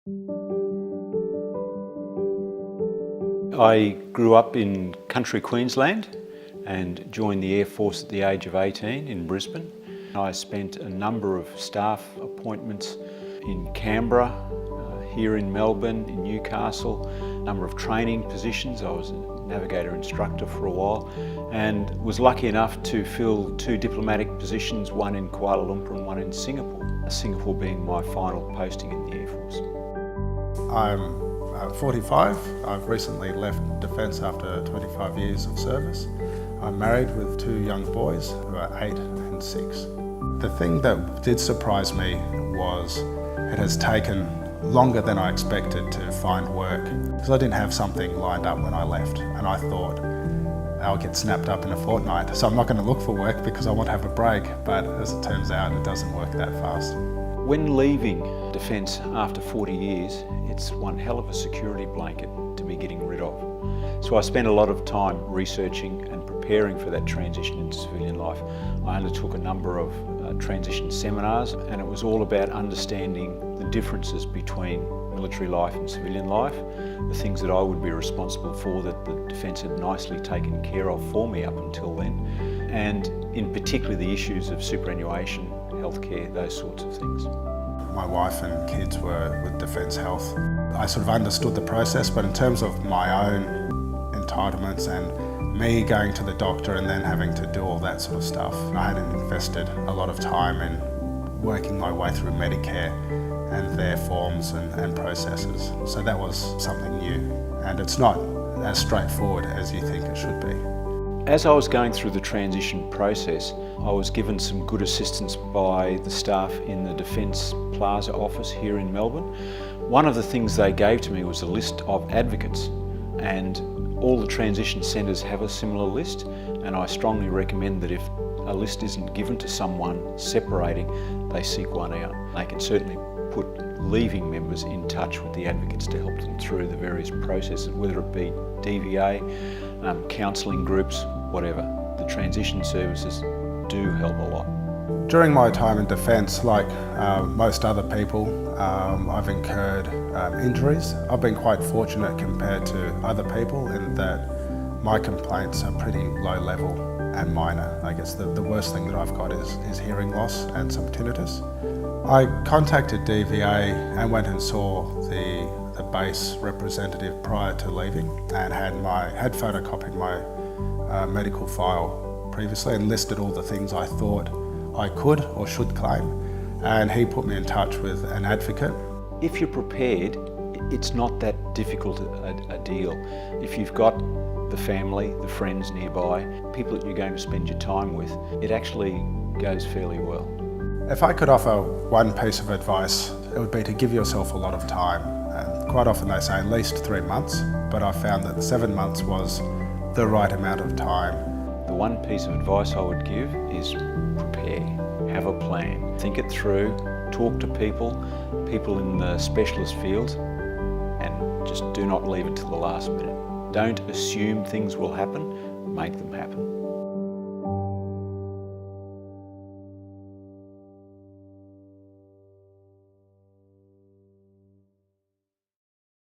I grew up in country Queensland and joined the Air Force at the age of 18 in Brisbane. I spent a number of staff appointments in Canberra, here in Melbourne, in Newcastle, a number of training positions. I was a navigator instructor for a while and was lucky enough to fill two diplomatic positions, one in Kuala Lumpur and one in Singapore. Singapore being my final posting in the Air Force. I'm 45. I've recently left Defence after 25 years of service. I'm married with two young boys who are 8 and 6. The thing that did surprise me was it has taken longer than I expected to find work, because I didn't have something lined up when I left, and I thought I'll get snapped up in a fortnight, so I'm not going to look for work because I want to have a break, but as it turns out it doesn't work that fast. When leaving Defence after 40 years, it's one hell of a security blanket to be getting rid of. So I spent a lot of time researching and preparing for that transition into civilian life. I undertook a number of transition seminars, and it was all about understanding the differences between military life and civilian life, the things that I would be responsible for that the Defence had nicely taken care of for me up until then, and in particular the issues of superannuation, healthcare, those sorts of things. My wife and kids were with Defence Health. I sort of understood the process, but in terms of my own entitlements and me going to the doctor and then having to do all that sort of stuff, I hadn't invested a lot of time in working my way through Medicare and their forms and processes. So that was something new, and it's not as straightforward as you think it should be. As I was going through the transition process, I was given some good assistance by the staff in the Defence Plaza office here in Melbourne. One of the things they gave to me was a list of advocates, and all the transition centres have a similar list, and I strongly recommend that if a list isn't given to someone separating, they seek one out. They can certainly put leaving members in touch with the advocates to help them through the various processes, whether it be DVA, counselling groups, whatever. The transition services do help a lot. During my time in Defence, like most other people, I've incurred injuries. I've been quite fortunate compared to other people in that my complaints are pretty low level and minor. I guess the worst thing that I've got is hearing loss and some tinnitus. I contacted DVA and went and saw the base representative prior to leaving, and had photocopied my medical file previously and listed all the things I thought I could or should claim, and he put me in touch with an advocate. If you're prepared, it's not that difficult a deal. If you've got the family, the friends nearby, people that you're going to spend your time with, it actually goes fairly well. If I could offer one piece of advice, it would be to give yourself a lot of time. And quite often they say at least 3 months, but I found that 7 months was the right amount of time. The one piece of advice I would give is prepare, have a plan, think it through, talk to people in the specialist fields, and just do not leave it till the last minute. Don't assume things will happen, make them happen.